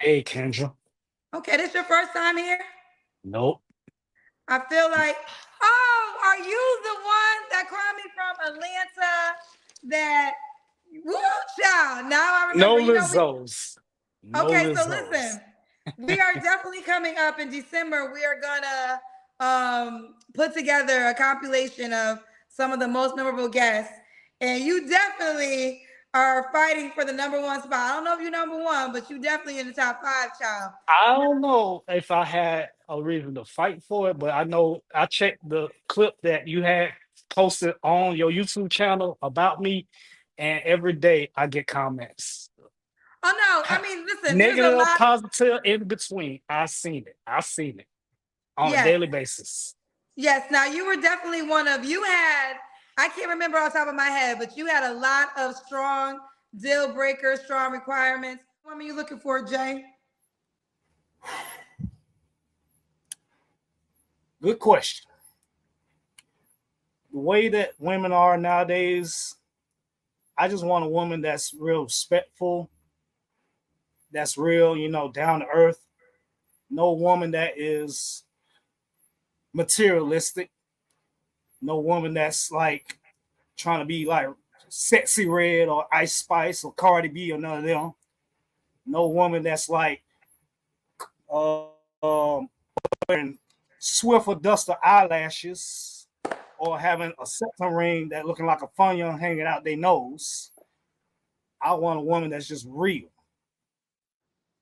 Hey, Kendra. Okay, this your first time here? Nope. I feel like, oh, are you the one that called me from Atlanta? That woo child. Now I No remember. Lizzos. No Okay, so Lizzos. listen, we are definitely coming up in December. We are gonna put together a compilation of some of the most memorable guests, and you definitely are fighting for the number one spot. I don't know if you're number one, but you definitely in the top five, child. I don't know if I had a reason to fight for it, but I know I checked the clip that you had posted on your YouTube channel about me, and every day I get comments. Oh no, I mean, listen, there's a Negative, lot. positive, in between. I seen it. I seen it on a Yes, daily basis. yes. Now you were definitely one of you had. I can't remember off the top of my head, but you had a lot of strong deal breakers, strong requirements. What are you looking for, Jay? Good question. The way that women are nowadays, I just want a woman that's real respectful, that's real, down to earth. No woman that is materialistic. No woman that's like trying to be like sexy red or Ice Spice or Cardi B or none of them. No woman that's like wearing Swiffer duster eyelashes or having a septum ring that looking like a funyun hanging out their nose. I want a woman that's just real,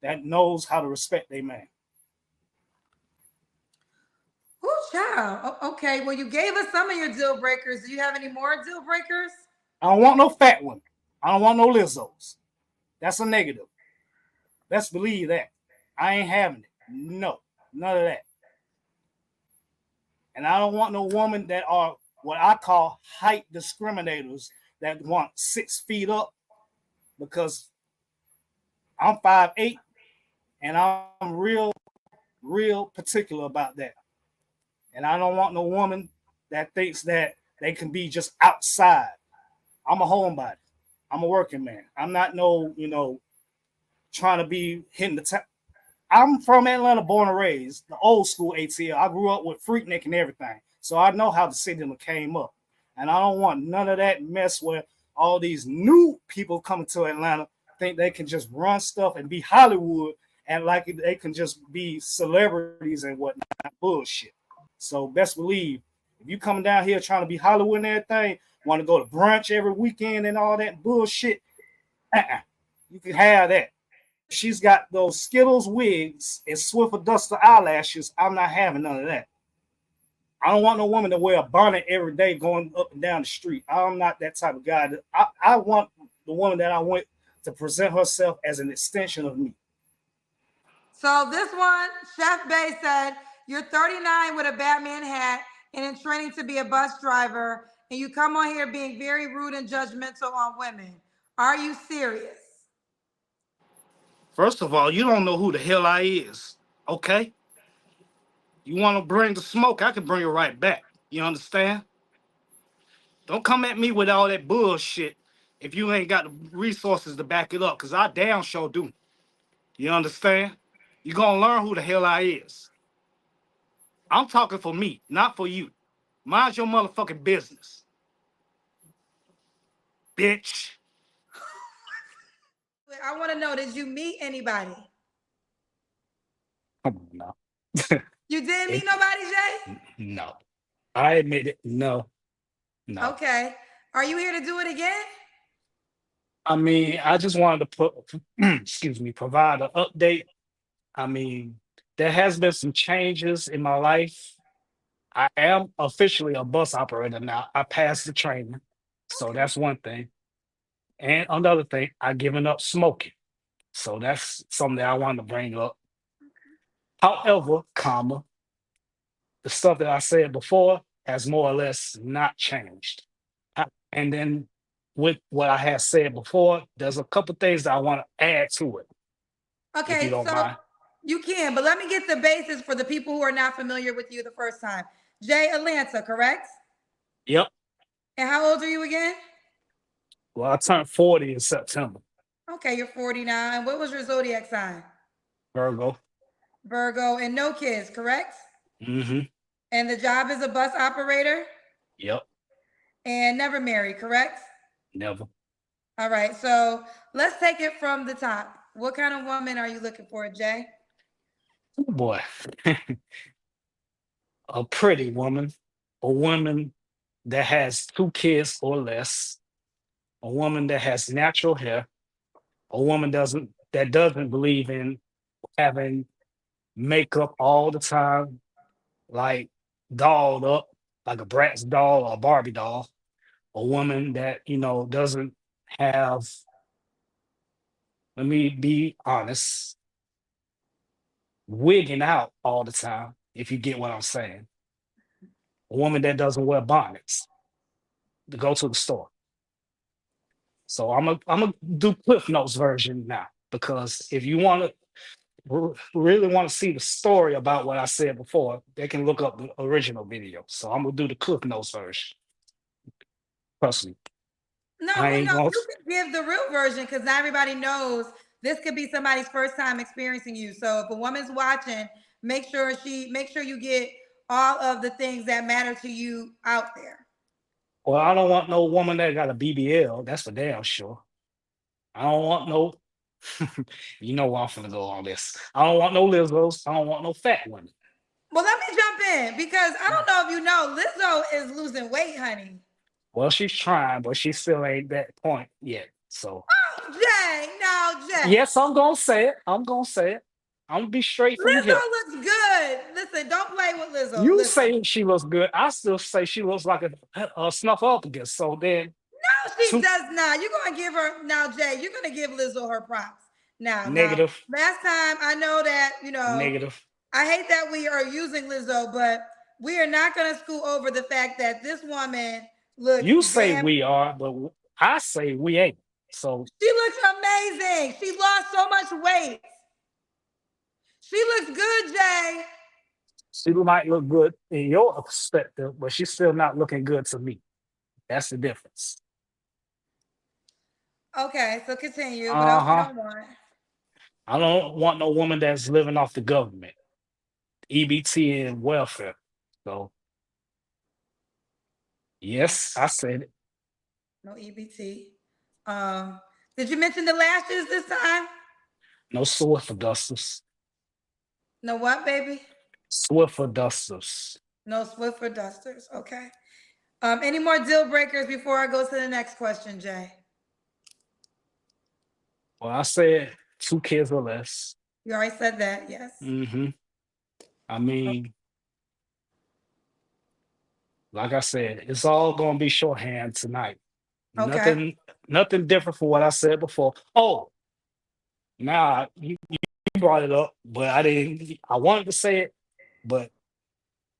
that knows how to respect their man. Oh, child. Okay. Well, you gave us some of your deal breakers. Do you have any more deal breakers? I don't want no fat one. I don't want no Lizzos. That's a negative. Let's believe that. I ain't having it. No, none of that. And I don't want no woman that are what I call height discriminators that want 6 feet up because I'm 5'8" and I'm real particular about that. And I don't want no woman that thinks that they can be just outside. I'm a homebody. I'm a working man. I'm not no, trying to be hitting the top. I'm from Atlanta, born and raised, the old school ATL. I grew up with Freaknik and everything. So I know how the city came up. And I don't want none of that mess where all these new people coming to Atlanta think they can just run stuff and be Hollywood and like they can just be celebrities and whatnot. Bullshit. So best believe if you coming down here trying to be Hollywood and everything, want to go to brunch every weekend and all that bullshit, you can have that. She's got those Skittles wigs and Swiffer Duster eyelashes. I'm not having none of that. I don't want no woman to wear a bonnet every day going up and down the street. I'm not that type of guy. I want the woman that I want to present herself as an extension of me. So this one, Chef Bay said, you're 39 with a Batman hat and in training to be a bus driver, and you come on here being very rude and judgmental on women. Are you serious? First of all, you don't know who the hell I is. Okay? You want to bring the smoke, I can bring it right back. You understand? Don't come at me with all that bullshit if you ain't got the resources to back it up, because I damn sure do. You understand? You gonna learn who the hell I is. I'm talking for me, not for you. Mind your motherfucking business, bitch. I want to know, did you meet anybody? Come on now. You didn't meet It, nobody, Jay? no. I admit it. No. No. Okay. Are you here to do it again? I mean, I just wanted to excuse me, provide an update. I mean, there has been some changes in my life. I am officially a bus operator now. I passed the training. So Okay. that's one thing. And another thing, I given up smoking. So that's something that I wanted to bring up. However, comma, the stuff that I said before has more or less not changed. And then with what I had said before, there's a couple things that I want to add to it, if you Okay, don't so mind. you can, but let me get the basis for the people who are not familiar with you the first time. Jay Atlanta, correct? Yep. And how old are you again? Well, I turned 40 in September. Okay, you're 49. What was your zodiac sign? Virgo. Virgo, and no kids, correct? Mm-hmm. And the job is a bus operator Yep. and never married, correct? Never. All right, so let's take it from the top. What kind of woman are you looking for, Jay? Oh boy. A pretty woman. A woman that has two kids or less. A woman that has natural hair. A woman doesn't believe in having makeup all the time, like dolled up, like a Bratz doll or a Barbie doll. A woman that, doesn't have, let me be honest, wigging out all the time, if you get what I'm saying. A woman that doesn't wear bonnets to go to the store. So I'm gonna do Cliff Notes version now, because if you want to really want to see the story about what I said before, they can look up the original video. So I'm gonna do the Cliff Notes version. Trust me, No, I well, ain't no, gonna. you can give the real version because not everybody knows this could be somebody's first time experiencing you. So if a woman's watching, make sure you get all of the things that matter to you out there. Well, I don't want no woman that got a BBL. That's for damn sure. I don't want no. You know where I'm finna go on this. I don't want no Lizzo's. I don't want no fat women. Well, let me jump in because I don't know if you know, Lizzo is losing weight, honey. Well, she's trying, but she still ain't that point yet. So Oh, Jay, now Jay. yes, I'm gonna say it. I'm gonna say it. I'm gonna be straight from the Lizzo hip. looks good. Listen, don't play with Lizzo. You Listen. say she looks good. I still say she looks like a snuffleupagus. So then, No, she two does not. You're gonna give her now, Jay. You're gonna give Lizzo her props. Now, negative, last time I know that negative. I hate that we are using Lizzo, but we are not gonna scoot over the fact that this woman looks You say damn. we are, but I say we ain't. So She looks amazing. She lost so much weight. She looks good, Jay. she might look good in your perspective, but she's still not looking good to me. That's the difference. Okay, so continue. What Uh else you huh. don't want? I don't want no woman that's living off the government, EBT and welfare. So yes, I said it. No EBT. Um, did you mention the lashes this time? No Swiffer dusters. No what, baby? Swiffer dusters. No Swiffer dusters. Okay. Any more deal breakers before I go to the next question, Jay? Well, I said two kids or less. You already said that, yes. Hmm. I mean, like I said, it's all gonna be shorthand tonight. Okay. Nothing different from what I said before. Oh, now you brought it up, but I didn't. I wanted to say it, but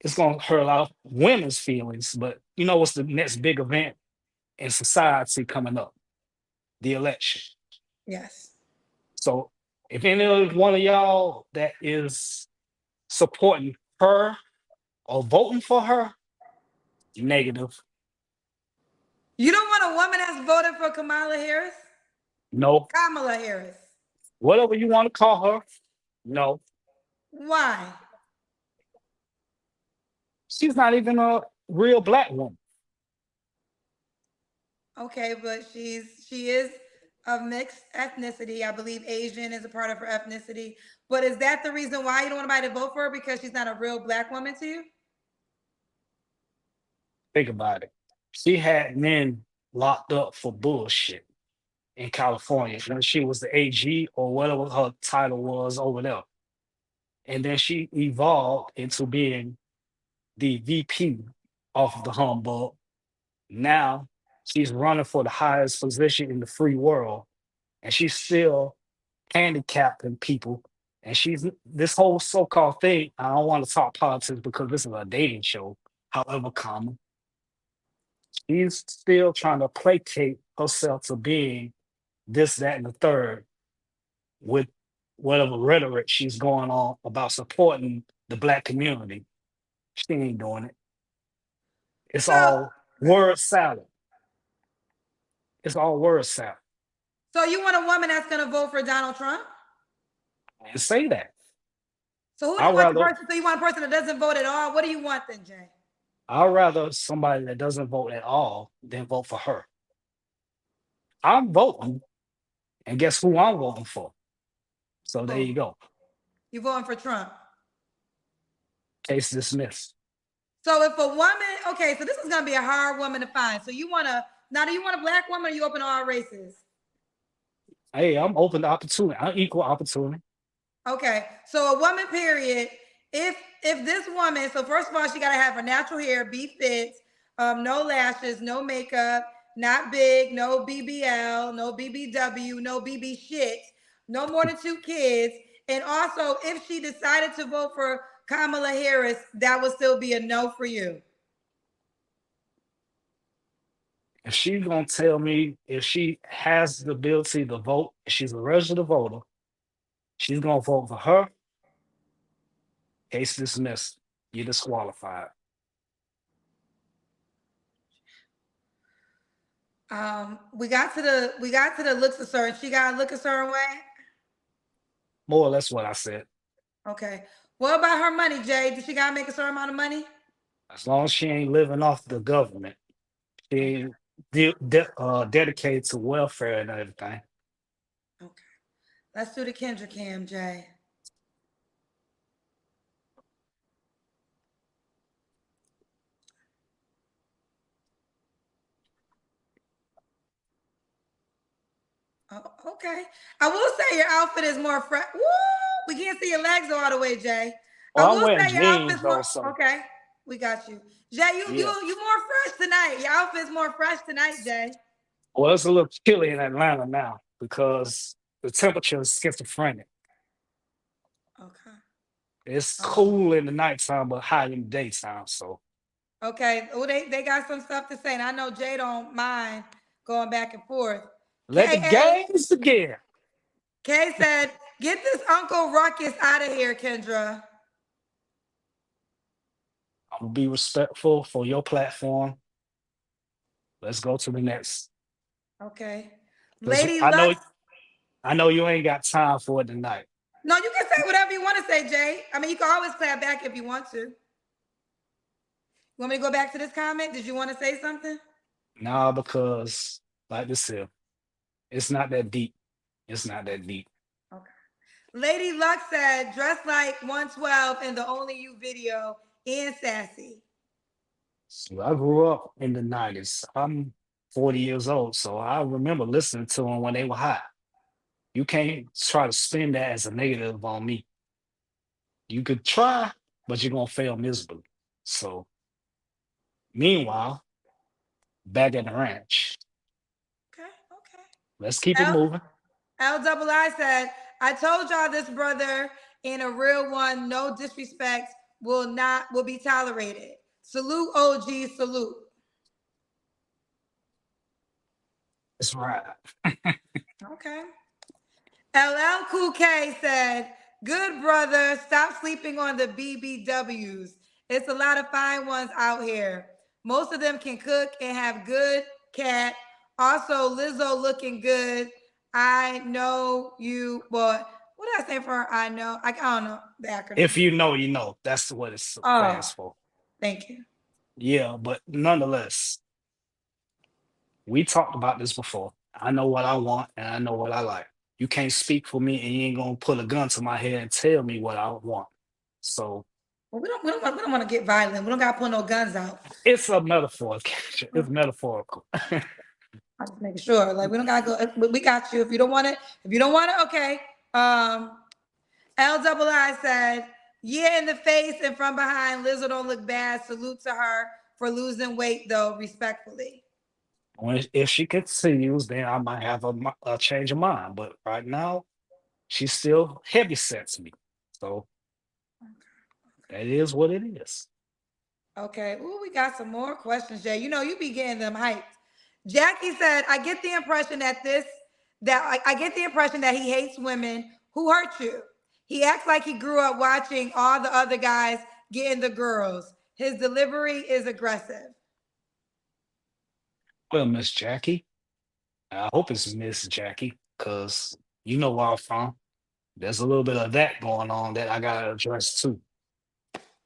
it's gonna hurt a lot of women's feelings. But you know what's the next big event in society coming up? The election. Yes. So if any one of y'all that is supporting her or voting for her, negative. You don't want a woman that's voted for Kamala Harris? No. Kamala Harris. Whatever you want to call her, no. Why? She's not even a real black woman. Okay, but she is of mixed ethnicity. I believe Asian is a part of her ethnicity. But is that the reason why you don't want anybody to vote for her because she's not a real black woman to you? Think about it. She had men locked up for bullshit in California when she was the AG or whatever her title was over there. And then she evolved into being the VP of the humbug. Now she's running for the highest position in the free world. And she's still handicapping people. And she's this whole so-called thing. I don't want to talk politics because this is a dating show, however common. She's still trying to placate herself to being this, that, and the third with whatever rhetoric she's going on about supporting the black community. She ain't doing it. It's So, all word salad. It's all word salad. so you want a woman that's gonna vote for Donald Trump? didn't say that. So who do you I'd want the rather person? So you want a person that doesn't vote at all? What do you want then, Jay? I'd rather somebody that doesn't vote at all than vote for her. I'm voting, and guess who I'm voting for? So there Who? you go. You voting for Trump? Case dismissed. So if a woman, okay, so this is gonna be a hard woman to find. So you want to now? Do you want a black woman, or you open to all races? Hey, I'm open to opportunity. I'm equal opportunity. Okay, so a woman, period. If this woman, so first of all, she gotta have her natural hair, be fit, no lashes, no makeup, not big, no BBL, no BBW, no BB shit, no more than 2 kids, and also if she decided to vote for Kamala Harris, that would still be a no for you. If she's gonna tell me if she has the ability to vote, if she's a registered voter, she's gonna vote for her. Case dismissed. You're disqualified. We got to the looks of certain. She got to look a certain way. More or less what I said. Okay. What about her money, Jay? Does she gotta make a certain amount of money? As long as she ain't living off the government, she Okay. ain't dedicated to welfare and everything. Okay. Let's do the Kendra Cam, Jay. Oh, okay. I will say your outfit is more fresh. Woo! We can't see your legs all the way, Jay. I Well, I'm will wearing say your jeans outfit's more though, so okay. We got you. Jay, you yeah. more fresh tonight. Your outfit's more fresh tonight, Jay. Well, it's a little chilly in Atlanta now because the temperature is schizophrenic. Okay. It's Um, cool in the nighttime, but hot in the daytime. So okay. Oh, they got some stuff to say, and I know Jay don't mind going back and forth. let the KA games begin. Kay said, "Get this Uncle Ruckus out of here, Kendra." I'm gonna be respectful for your platform. Let's go to the next. Okay. Because Lady Lux. I know you ain't got time for it tonight. No, you can say whatever you want to say, Jay. I mean, you can always clap back if you want to. You want me to go back to this comment? Did you want to say something? Nah, because like this here, it's not that deep. It's not that deep. Okay. Lady Lux said, dress like 112 in the Only You video and sassy. So I grew up in the 90s. I'm 40 years old, so I remember listening to them when they were hot. You can't try to spin that as a negative on me. You could try, but you're gonna fail miserably. So meanwhile, back at the ranch, Okay, okay. let's keep it L moving. L double I said, I told y'all this brother and a real one, no disrespect, will be tolerated. Salute OG, salute. That's right. Okay. LL Cool K said, good brother, stop sleeping on the BBWs. It's a lot of fine ones out here. Most of them can cook and have good cat. Also, Lizzo looking good. I know you, but what did I say for her? I know. I don't know the acronym. If you know, you know. That's what it stands Oh, for. thank you. Yeah, but nonetheless, we talked about this before. I know what I want and I know what I like. You can't speak for me and you ain't gonna put a gun to my head and tell me what I want. So Well, we don't want to get violent. We don't got to pull no guns out. it's a metaphor. It's metaphorical. I'm just making sure. Like we don't gotta go. We got you. If you don't want it, okay. L double I said, yeah, in the face and from behind. Lizzo don't look bad. Salute to her for losing weight, though, respectfully. If she continues, then I might have a change of mind. But right now, she's still heavy set to me. So that is what it is. Okay. Ooh, we got some more questions, Jay. You know, you be getting them hyped. Jackie said, I get the impression I get the impression that he hates women who hurt you. He acts like he grew up watching all the other guys getting the girls. His delivery is aggressive. Well, Miss Jackie, I hope it's Miss Jackie, because you know where I'm from. There's a little bit of that going on that I gotta address too.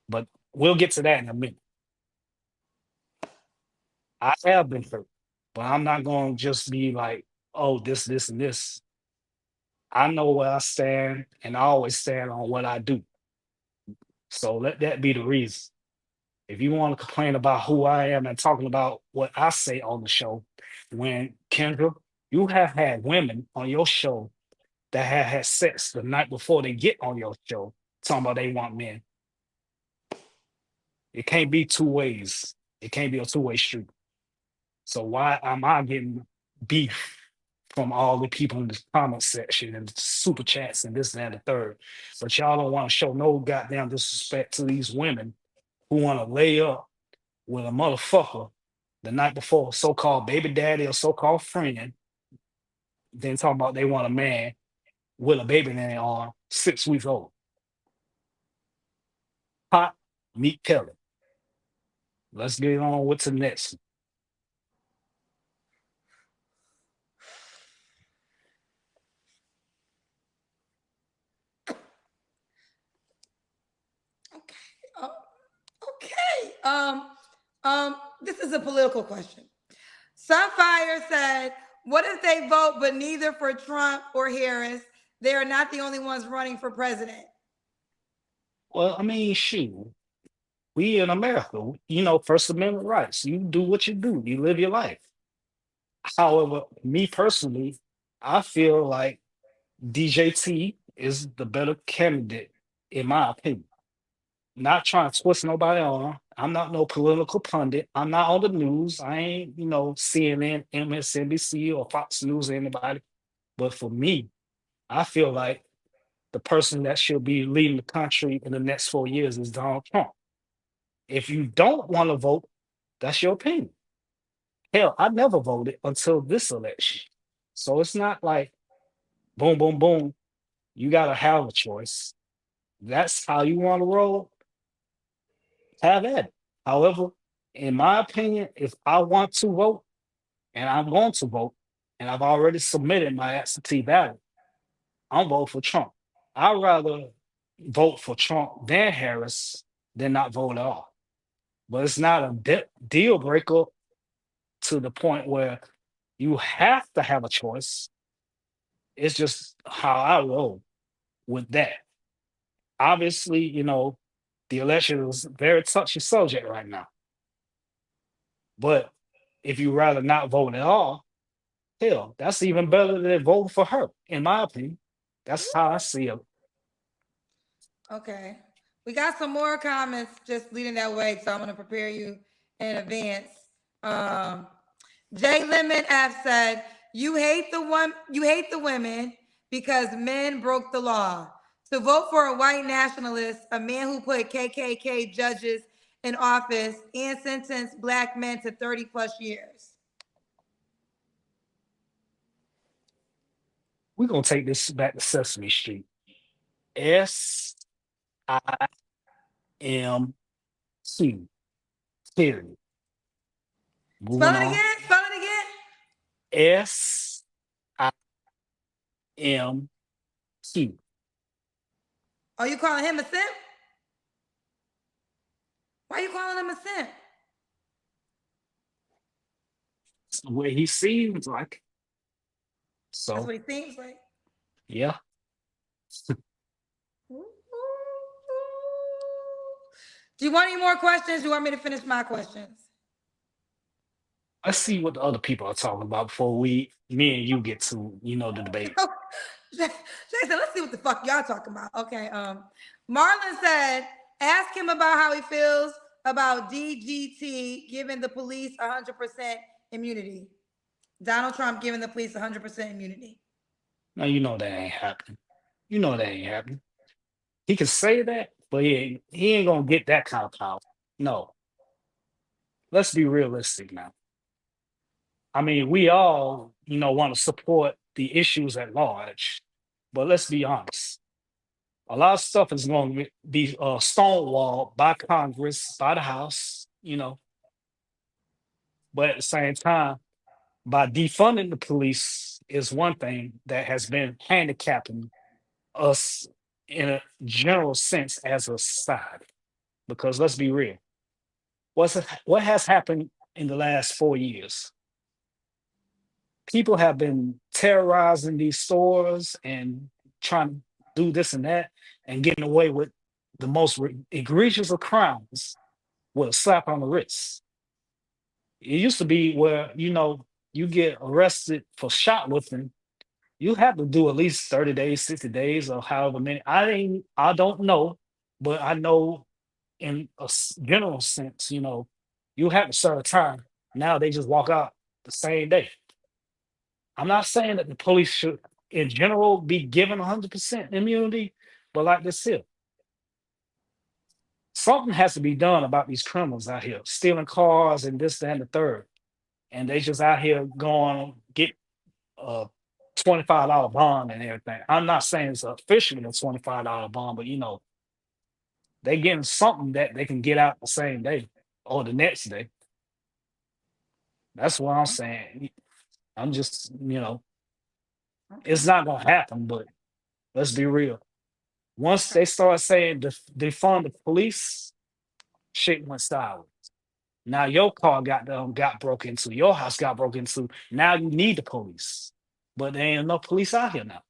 But we'll get to that in a minute. I have been hurt, but I'm not gonna just be like, oh, this, and this. I know where I stand, and I always stand on what I do. So let that be the reason. If you want to complain about who I am and talking about what I say on the show, when Kendra, you have had women on your show that have had sex the night before they get on your show, talking about they want men. It can't be two ways. It can't be a two-way street. So why am I getting beef from all the people in the comment section and super chats and this and that and the third? But y'all don't want to show no goddamn disrespect to these women who want to lay up with a motherfucker the night before, so-called baby daddy or so-called friend, then talking about they want a man with a baby in their arm, 6 weeks old. Hot meat Kelly. Let's get on with the next. Okay. Okay. This is a political question. Sunfire said, what if they vote but neither for Trump or Harris? They are not the only ones running for president. Well, I mean, shoot, we in America, First Amendment rights. You do what you do, you live your life. However, me personally, I feel like DJT is the better candidate, in my opinion. Not trying to twist nobody on. I'm not no political pundit. I'm not on the news. I ain't, CNN, MSNBC, or Fox News or anybody. But for me, I feel like the person that should be leading the country in the next 4 years is Donald Trump. If you don't want to vote, that's your opinion. Hell, I never voted until this election. So it's not like boom, boom, boom. You got to have a choice. That's how you want to roll. Have at it. However, in my opinion, if I want to vote and I'm going to vote and I've already submitted my absentee ballot, I'm voting for Trump. I'd rather vote for Trump than Harris than not vote at all. But it's not a deal breaker to the point where you have to have a choice. It's just how I roll with that. Obviously, the election is a very touchy subject right now. But if you rather not vote at all, hell, that's even better than voting for her, in my opinion. That's how I see it. Okay. We got some more comments just leading that way, so I'm going to prepare you in advance. Um, Jay Lemon F said, you hate the women because men broke the law. To vote for a white nationalist, a man who put KKK judges in office and sentenced black men to 30 plus years. We're going to take this back to Sesame Street. SIMC, period. Spell Moving it on. again. Spell it again. SIMC. Are you calling him a simp? Why are you calling him a simp? It's the way he seems like. That's So, what he seems like. yeah. Do you want any more questions? Do you want me to finish my questions? Let's see what the other people are talking about before me and you get to, the debate. Jason, let's see what the fuck y'all talking about. Okay. Marlon said, ask him about how he feels about DGT giving the police 100% immunity. Donald Trump giving the police 100% immunity. Now, that ain't happening. That ain't happening. He can say that, but he ain't going to get that kind of power. No. Let's be realistic now. I mean, we all, want to support the issues at large, but let's be honest. A lot of stuff is going to be stonewalled by Congress, by the House, but at the same time, by defunding the police is one thing that has been handicapping us in a general sense as a society. Because let's be real, what has happened in the last 4 years? People have been terrorizing these stores and trying to do this and that and getting away with the most egregious of crimes with a slap on the wrist. It used to be where, you get arrested for shoplifting, you have to do at least 30 days, 60 days, or however many. I don't know, but I know in a general sense, you have to serve time. Now they just walk out the same day. I'm not saying that the police should, in general, be given 100% immunity, but like this here, something has to be done about these criminals out here stealing cars and this, that, and the third. And they just out here going get a $25 bond and everything. I'm not saying it's officially a $25 bond, but they getting something that they can get out the same day or the next day. That's what I'm saying. I'm just, it's not gonna happen, but let's be real. Once they start saying defund the police, shit went sideways. Now your car got broke into, your house got broke into. Now you need the police, but there ain't no police out here now.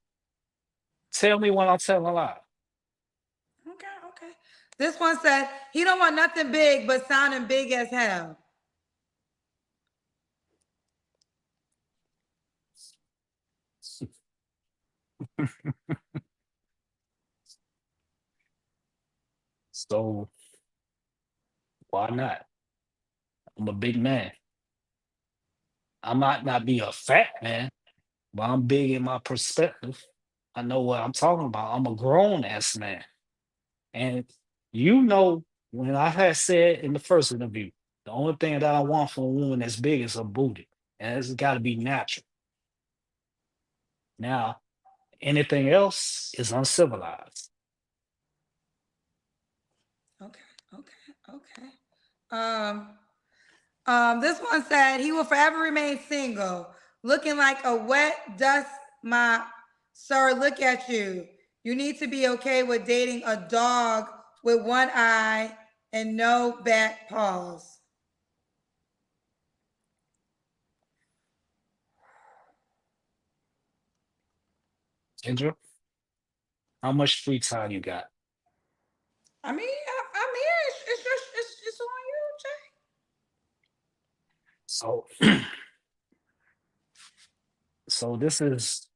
Tell me when I'm telling a lie. Okay. This one said he don't want nothing big but sounding big as hell. So why not? I'm a big man. I might not be a fat man, but I'm big in my perspective. I know what I'm talking about. I'm a grown ass man. And when I had said in the first interview, the only thing that I want from a woman that's big is a booty. And it's got to be natural. Now, anything else is uncivilized. Okay. This one said he will forever remain single, looking like a wet dust mop. Sir, look at you. You need to be okay with dating a dog with one eye and no back paws. Kendra, how much free time you got? I'm here. It's on you, So, so this is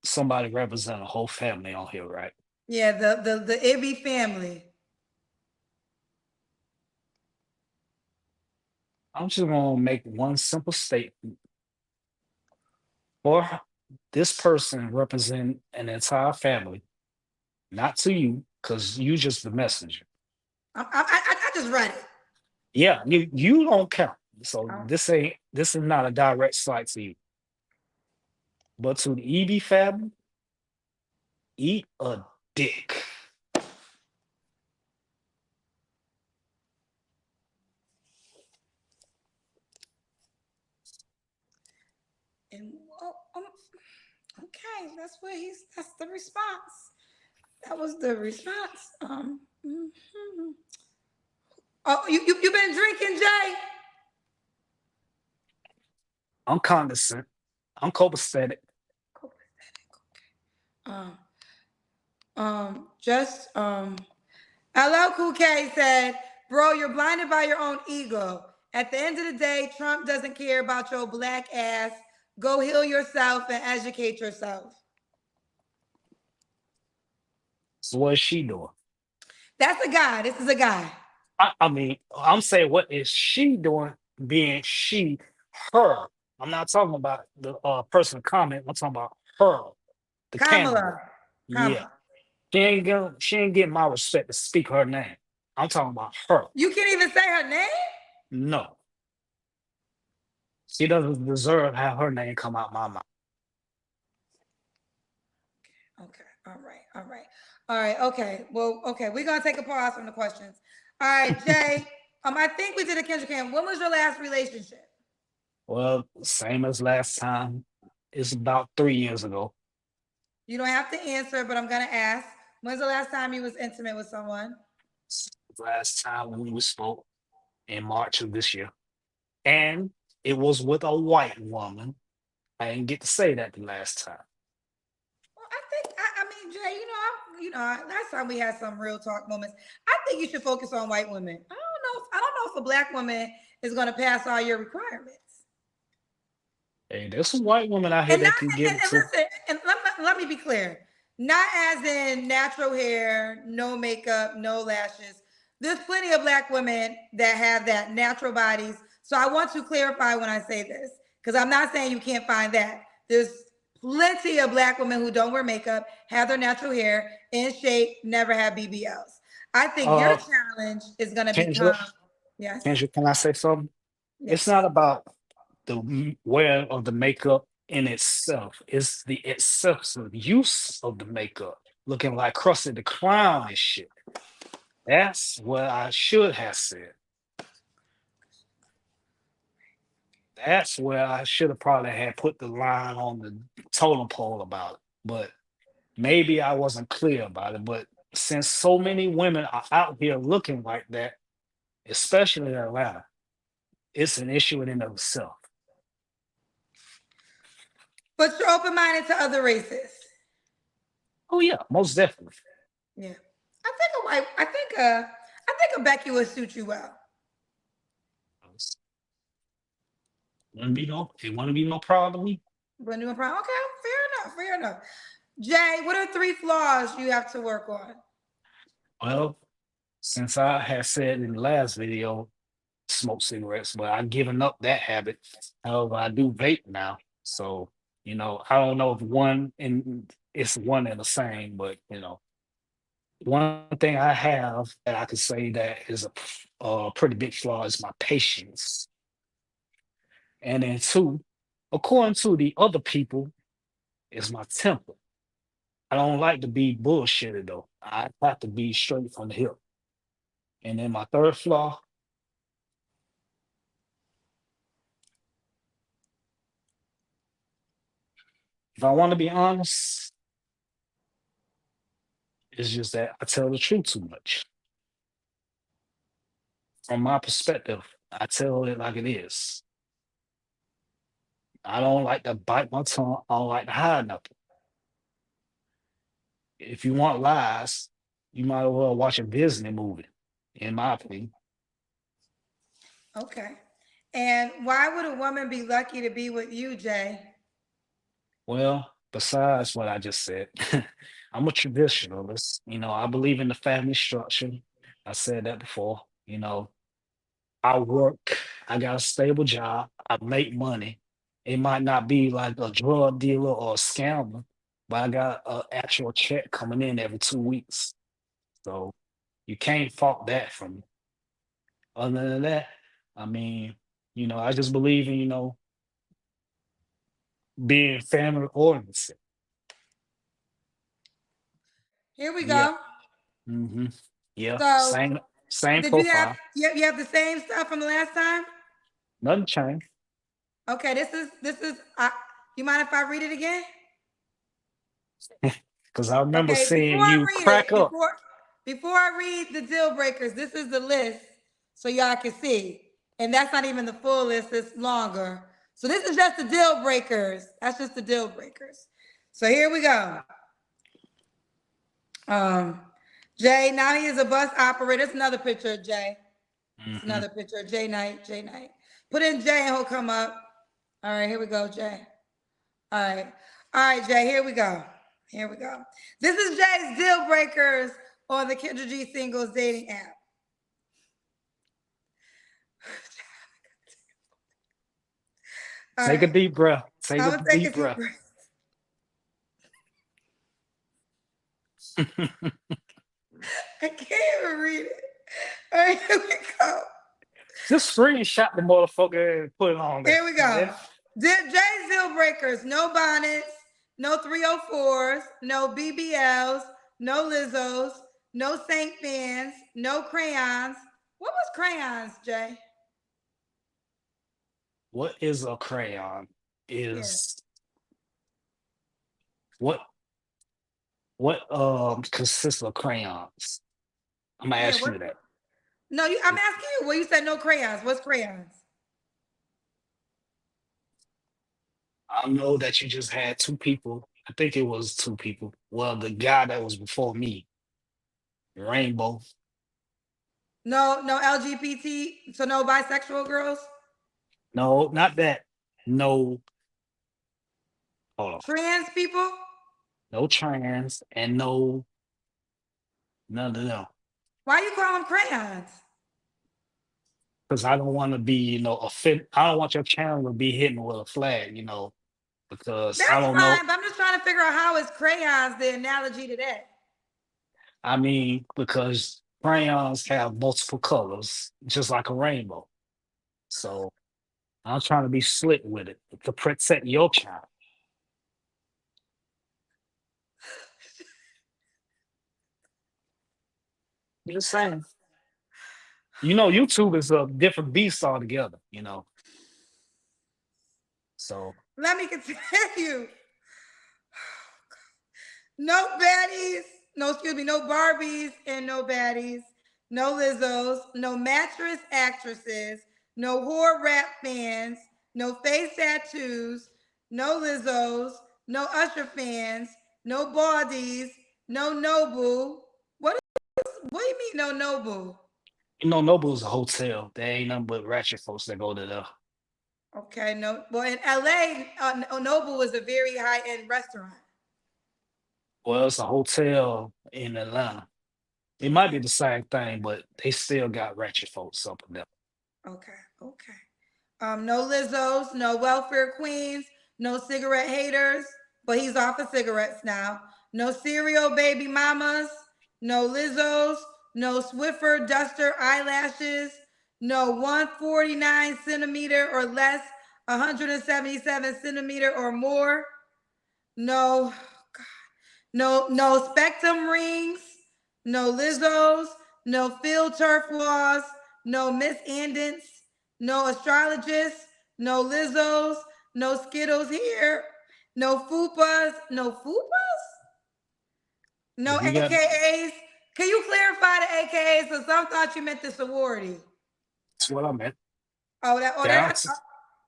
somebody representing a whole family on here, right? Jay. Yeah, the Ibby family. I'm just gonna make one simple statement. For this person represent an entire family, not to you, because you just the messenger. I just read it. Yeah, you don't count. So Oh. this is not a direct slight to you. But to the EB family, eat a dick. And okay, that's the response. That was the response. Mhm. Oh, you been drinking, Jay? I'm condescending. I'm copacetic. Um, just LL Cool K said, "Bro, you're blinded by your own ego. At the end of the day, Trump doesn't care about your black ass. Go heal yourself and educate yourself." So what is she doing? That's a guy. This is a guy. I mean, I'm saying what is she doing being she, her. I'm not talking about the person comment. I'm talking about her, the candidate. Kamala. Yeah. Kamala. She ain't getting my respect to speak her name. I'm talking about her. You can't even say her name? No. She doesn't deserve to have her name come out my mouth. Okay. All right. Okay. Well, okay. We're gonna take a pause from the questions. All right, Jay. I think we did a Kendrick Cam. When was your last relationship? Well, same as last time. It's about 3 years ago. You don't have to answer, but I'm gonna ask. When's the last time you was intimate with someone? Last time we spoke in March of this year, and it was with a white woman. I didn't get to say that the last time. Well, I mean, Jay, last time we had some real talk moments. I think you should focus on white women. I don't know if a black woman is gonna pass all your requirements. Hey, there's some white women out here And not that can give it and to. listen, and let me be clear. Not as in natural hair, no makeup, no lashes. There's plenty of black women that have that natural bodies. So I want to clarify when I say this, because I'm not saying you can't find that. There's plenty of black women who don't wear makeup, have their natural hair, in shape, never have BBLs. I think your Uh, challenge is gonna Kendra, become, yes, Kendra, can I say something? It's yes. not about the wear of the makeup in itself. It's the excessive use of the makeup, looking like Krusty the Clown and shit. That's what I should have said. That's where I should have probably had put the line on the totem pole about it. But maybe I wasn't clear about it. But since so many women are out here looking like that, especially in Atlanta, it's an issue in and of itself. But you're open-minded to other races. Oh yeah, most definitely. Yeah. I think a Becky would suit you well. It wouldn't be no problem with me. Wouldn't do a problem. Okay, fair enough. Fair enough. Jay, what are three flaws you have to work on? Well, since I had said in the last video, smoke cigarettes, but I've given up that habit. However, I do vape now. So, I don't know if one and it's one and the same, but one thing I have that I could say that is a pretty big flaw is my patience. And then two, according to the other people, is my temper. I don't like to be bullshitted though. I have to be straight from the hip. And then my third flaw, if I want to be honest, is just that I tell the truth too much. From my perspective, I tell it like it is. I don't like to bite my tongue. I don't like to hide nothing. If you want lies, you might as well watch a Disney movie, in my opinion. Okay. And why would a woman be lucky to be with you, Jay? Well, besides what I just said, I'm a traditionalist. I believe in the family structure. I said that before. I work, I got a stable job, I make money. It might not be like a drug dealer or a scammer, but I got an actual check coming in every 2 weeks. So you can't fault that from me. Other than that, I mean, I just believe in, being family oriented. Here we Yeah. go. hmm Yeah. So, Same did you have profile. you have the same stuff from the last time? Nothing changed. Okay, this is you mind if I read it again? Because I remember Okay, before seeing I you read crack it, up. before I read the deal breakers, this is the list so y'all can see. And that's not even the full list, it's longer. So this is just the deal breakers. That's just the deal breakers. So here we go. Um, Jay, now he is a bus operator. It's another picture of Jay. It's hmm another picture of Jay Knight, Jay Knight. Put in Jay and he'll come up. All right, here we go, Jay. All right. All right, Jay, here we go. Here we go. This is Jay's deal breakers on the Kendra G Singles dating app. All Take a right. deep breath. Take I'm a gonna take a deep deep breath. breath. I can't even read it. All right, here we go. Just screenshot the motherfucker and put it on there. Here we go. Jay's deal breakers: no bonnets, no 304s, no BBLs, no Lizzos, no Saint fans, no crayons. What was crayons, Jay? What is a crayon? Yeah. Is what What consists of crayons? I'm gonna Yeah, ask what? you that. No, I'm asking you. Well, you said no crayons. What's crayons? I know that you just had two people. I think it was two people. Well, the guy that was before me, Rainbow. No, no LGBT. So no bisexual girls, No, not that. No, hold on. trans people. No trans and no none of them. Why you call them crayons? Because I don't want to be, offend. I don't want your channel to be hitting with a flag, because I That's don't know. fine, but I'm just trying to figure out how is crayons the analogy to that. I mean, because crayons have multiple colors, just like a rainbow. So I'm trying to be slick with it to protect your child. Just saying. YouTube is a different beast altogether. So Let me continue. No baddies. No, excuse me. No Barbies and no baddies. No Lizzos. No mattress actresses. No whore rap fans. No face tattoos. No Lizzos. No Usher fans. No Baldies. No Noble. What do you mean no Noble? Noble is a hotel. There ain't nothing but ratchet folks that go to there. Okay, no. Well, in LA, Noble is a very high end restaurant. Well, it's a hotel in Atlanta. It might be the same thing, but they still got ratchet folks up in there. Okay, okay. No Lizzos, no welfare queens, no cigarette haters, but he's off of cigarettes now. No cereal baby mamas, no Lizzos, no Swiffer duster eyelashes, no 149 centimeter or less, 177 centimeter or more, no no spectrum rings, no Lizzos, no field turf walls, no Miss Andants, no astrologists, no Lizzos, no Skittles here, no Fupas, no Fupas, no If you got AKAs. Can you clarify the AKAs? So some thought you meant the sorority. That's what I meant. Oh, Down to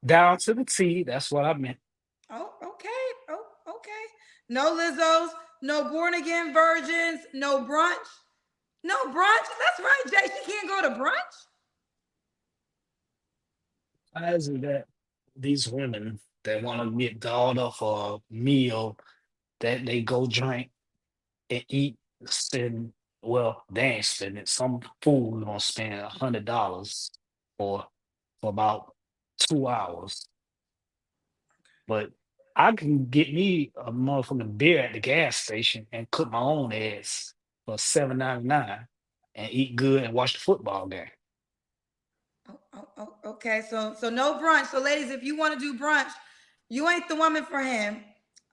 down to the T. That's what I meant. oh, okay. Oh, okay. No Lizzos, no born again virgins, no brunch. No brunch. That's right, Jay. She can't go to brunch. Why is it that these women that want to get dolled up for a meal that they go drink and eat, spend well, they ain't spending some fool gonna spend $100 for for about 2 hours. But I can get me a motherfucking beer at the gas station and cook my own eggs for 7.99 and eat good and watch the football game. Okay. So no brunch. So ladies, if you want to do brunch, you ain't the woman for him.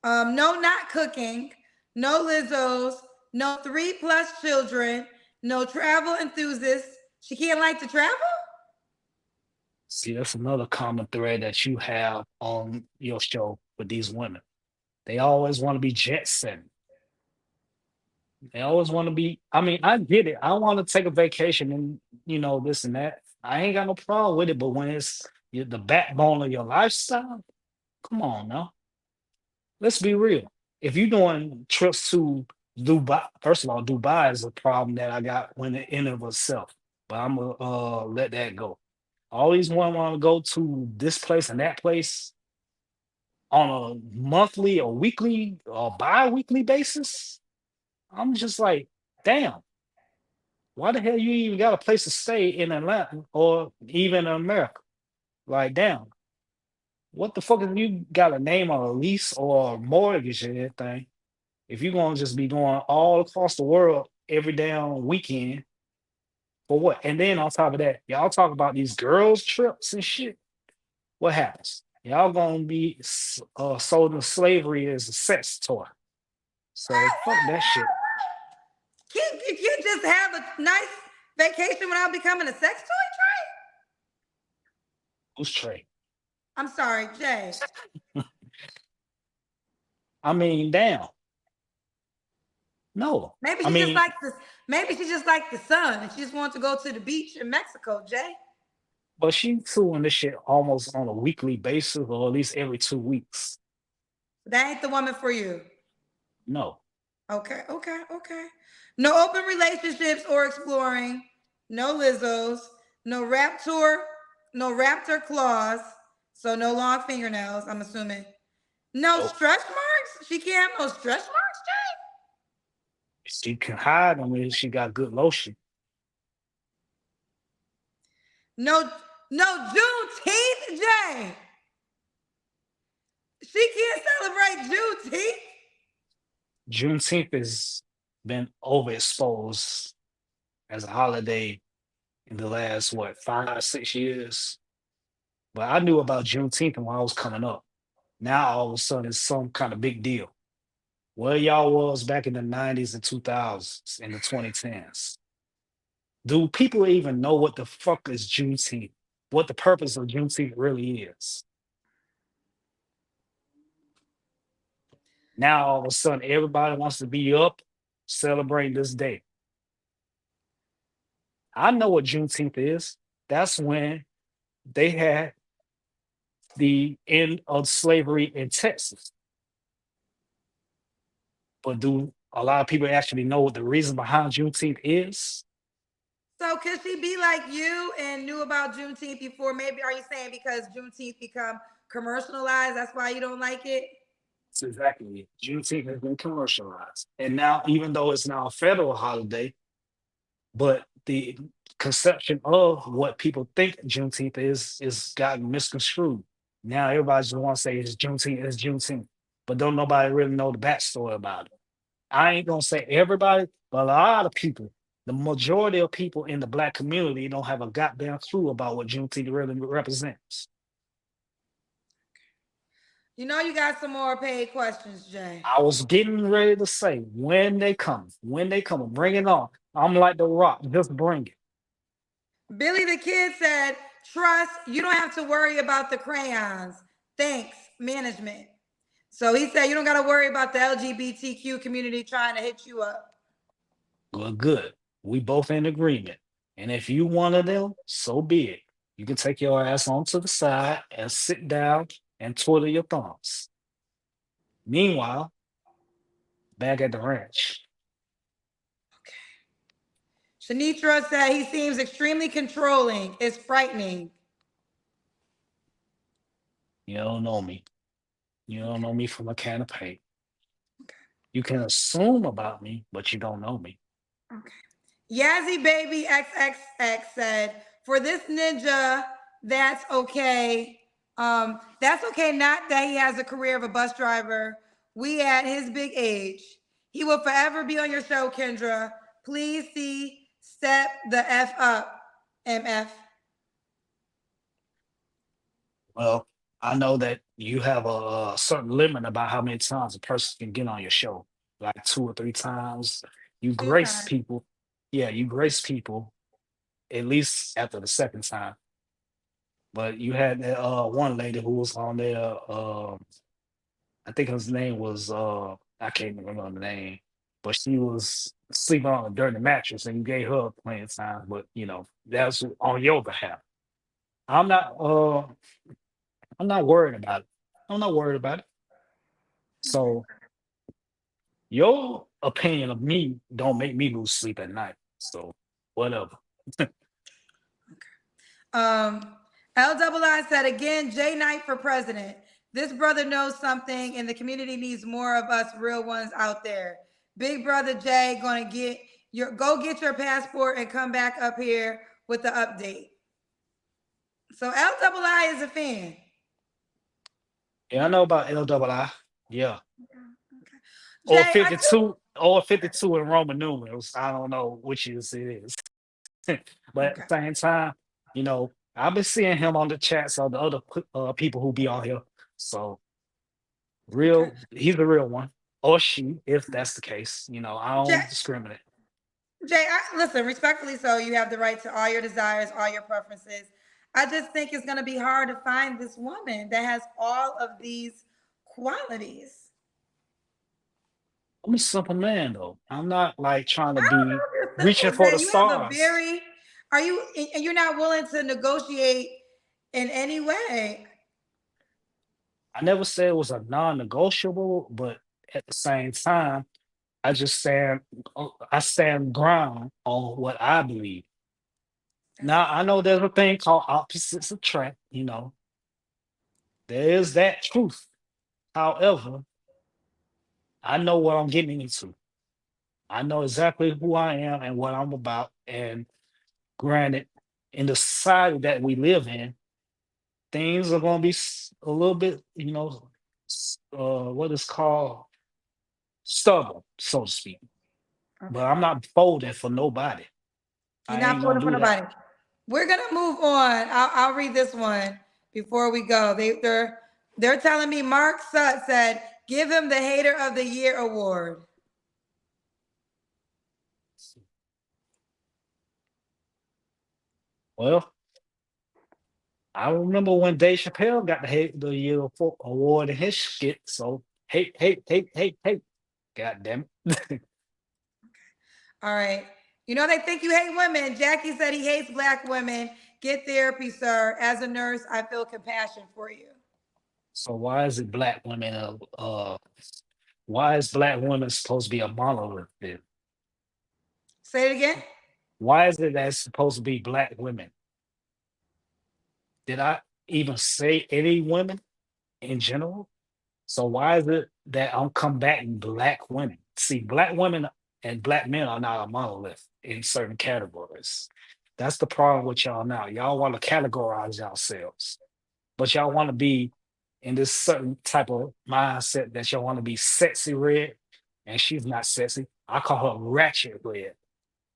No not cooking. No Lizzos. No 3+ children. No travel enthusiasts. She can't like to travel. See, that's another common thread that you have on your show with these women. They always want to be jet setting. They always want to be. I mean, I get it. I want to take a vacation and this and that. I ain't got no problem with it. But when it's the backbone of your lifestyle, come on now. Let's be real. If you're doing trips to Dubai, first of all, Dubai is a problem that I got when it in of itself. But I'm gonna let that go. All these one want to go to this place and that place on a monthly or weekly or bi-weekly basis. I'm just like, damn, why the hell you even got a place to stay in Atlanta or even in America? Like, damn, what the fuck if you got a name on a lease or a mortgage and anything? If you're gonna just be going all across the world every damn weekend for what? And then on top of that, y'all talk about these girls' trips and shit. What happens? Y'all gonna be sold into slavery as a sex toy. So fuck that shit. Can't you just have a nice vacation without becoming a sex toy, Trey? Who's Trey? I'm sorry, Jay. I mean, damn. No, Maybe I she just mean, likes the maybe she just liked the sun and she just wants to go to the beach in Mexico, Jay. but she doing this shit almost on a weekly basis, or at least every 2 weeks. That ain't the woman for you. No, Okay. No open relationships or exploring. No Lizzos. No Raptor. No Raptor claws. So no long fingernails, I'm assuming. No nope. stretch marks? She can't have no stretch marks, Jay? She can hide them if she got good lotion. No, no Juneteenth, Jay. She can't celebrate Juneteenth. Juneteenth has been overexposed as a holiday in the last what 5, 6 years. But I knew about Juneteenth when I was coming up. Now all of a sudden it's some kind of big deal. Where y'all was back in the 90s and 2000s and the 2010s. Do people even know what the fuck is Juneteenth? What the purpose of Juneteenth really is? Now all of a sudden everybody wants to be up celebrating this day. I know what Juneteenth is. That's when they had the end of slavery in Texas. But do a lot of people actually know what the reason behind Juneteenth is? So could she be like you and knew about Juneteenth before? Maybe are you saying because Juneteenth become commercialized, that's why you don't like it? That's exactly it. Juneteenth has been commercialized. And now, even though it's now a federal holiday, but the conception of what people think Juneteenth is gotten misconstrued. Now everybody just want to say it's Juneteenth, it's Juneteenth, but don't nobody really know the backstory about it. I ain't gonna say everybody, but a lot of people, the majority of people in the black community don't have a goddamn clue about what Juneteenth really represents. You know you got some more paid questions, Jay. I was getting ready to say when they come, bring it on. I'm like the rock, just bring it. Billy the Kid said, trust, you don't have to worry about the crayons. Thanks, management. So he said you don't got to worry about the LGBTQ community trying to hit you up. Well, good. We both in agreement. And if you one of them, so be it. You can take your ass on to the side and sit down and twiddle your thumbs. Meanwhile, back at the ranch, Shanitra said he seems extremely controlling. It's frightening. you don't know me. You don't know me from a can of paint. Okay. You can assume about me, but you don't know me. Okay. Yazzie Baby XXX said, for this ninja, that's okay. That's okay, not that he has a career of a bus driver. We at his big age. He will forever be on your show, Kendra. Please see step the F up, MF. Well, I know that you have a certain limit about how many times a person can get on your show, like 2 or 3 times. You Two grace times. people. Yeah, you grace people at least after the second time. But you had that one lady who was on there. I think his name was I can't remember the name, but she was sleeping on a dirty mattress, and you gave her plenty of time. But that's on your behalf. I'm not. I'm not worried about it. I'm not worried about it. So your opinion of me don't make me lose sleep at night. So whatever. Um, LII said again, J Knight for president. This brother knows something, and the community needs more of us real ones out there. Big brother Jay gonna get your passport and come back up here with the update. So LII is a fan. Yeah, I know about LII. Yeah. Jay, Or I do. 52 or 52 in Roman numerals. I don't know which is it is. But at Okay. the same time, I've been seeing him on the chats of the other people who be on here. So Okay. he's the real one. Or she, if that's the case. I Jay, don't discriminate. listen, respectfully so, you have the right to all your desires, all your preferences. I just think it's gonna be hard to find this woman that has all of these qualities. I'm a simple man though. I'm not like trying to I don't be know if you're reaching simple, for the Jay. You have a stars. very, are you, and you're not willing to negotiate in any way. I never said it was a non-negotiable, but at the same time, I stand ground on what I believe. That's Now I know there's a thing called opposites attract, there is that truth. However, I know what I'm getting into. I know exactly who I am and what I'm about. And granted, in the society that we live in, things are going to be a little bit, what is called stubborn, so to speak. okay. But I'm not folding for nobody. You're I not ain't gonna voting for do that. nobody. We're gonna move on. I'll read this one before we go. They're telling me Mark Sutt said, give him the Hater of the Year award. Well, I remember when Dave Chappelle got the Hate the Year award in his skit. So hate, hate, hate, hate, hate. God damn it. All right. You know they think you hate women. Jackie said he hates black women. Get therapy, sir. As a nurse, I feel compassion for you. So why is it black women? Why is black women supposed to be a monolith? Then? Say it again. Why is it that it's supposed to be black women? Did I even say any women in general? So why is it that I'm combating black women? See, black women and black men are not a monolith in certain categories. That's the problem with y'all now. Y'all want to categorize yourselves, but y'all want to be in this certain type of mindset that y'all want to be sexy red, and she's not sexy. I call her ratchet red.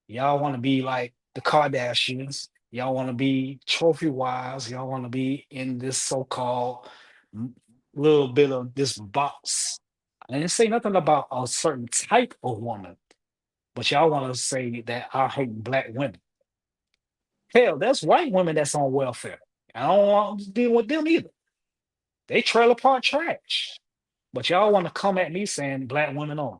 Y'all want to be like the Kardashians. Y'all want to be trophy wives. Y'all want to be in this so-called little bit of this box. I didn't say nothing about a certain type of woman, but y'all want to say that I hate black women. Hell, there's white women that's on welfare. I don't want to deal with them either. They trailer park trash. But y'all want to come at me saying black women on.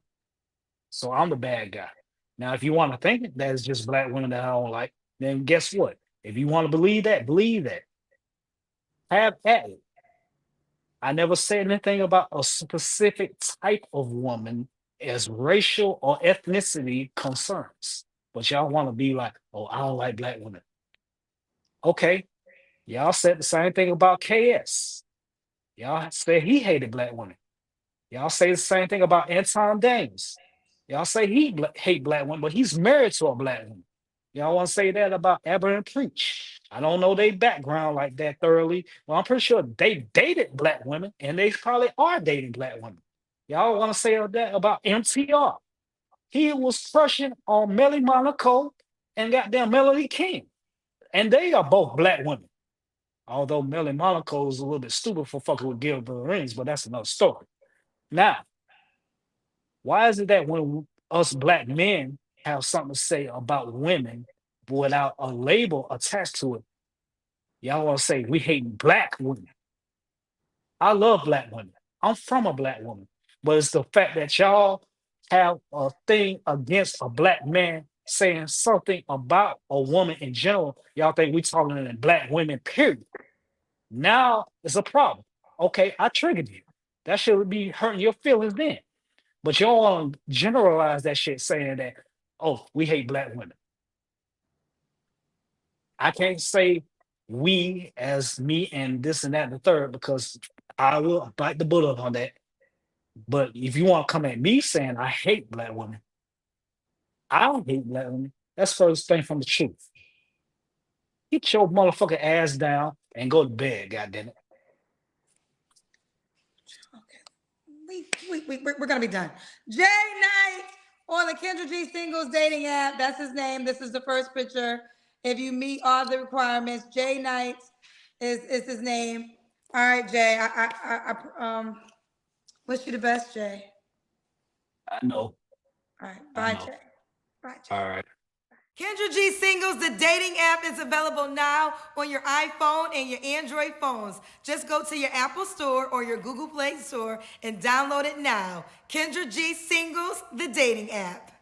So I'm the bad guy. Now, if you want to think that it's just black women that I don't like, then guess what? If you want to believe that, believe that. Have at it. I never said anything about a specific type of woman as racial or ethnicity concerns. But y'all want to be like, oh, I don't like black women. Okay. Y'all said the same thing about KS. Y'all said he hated black women. Y'all say the same thing about Anton Dames. Y'all say he hate black women, but he's married to a black woman. Y'all want to say that about Aber and Preach. I don't know their background like that thoroughly. Well, I'm pretty sure they dated black women, and they probably are dating black women. Y'all want to say that about MTR. He was crushing on Melly Monaco and goddamn Melody King. And they are both black women. Although Melly Monaco is a little bit stupid for fucking with Gilbert Rings, but that's another story. Now, why is it that when us black men have something to say about women without a label attached to it, y'all want to say we hate black women? I love black women. I'm from a black woman. But it's the fact that y'all have a thing against a black man saying something about a woman in general. Y'all think we talking in black women, period. Now it's a problem. Okay, I triggered you. That should be hurting your feelings then. But y'all want to generalize that shit saying that, oh, we hate black women. I can't say we as me and this and that and the third because I will bite the bullet on that. But if you want to come at me saying I hate black women, I don't hate black women. That's first thing from the truth. Get your motherfucking ass down and go to bed, goddamn it. Okay. We're gonna be done. Jay Knight on the Kendra G Singles dating app. That's his name. This is the first picture. If you meet all the requirements, Jay Knight is his name. All right, Jay. Wish you the best, Jay. I know. All right. I Bye, know. Jay. Bye, Jay. All right. Kendra G Singles, the dating app, is available now on your iPhone and your Android phones. Just go to your Apple Store or your Google Play Store and download it now. Kendra G Singles, the dating app.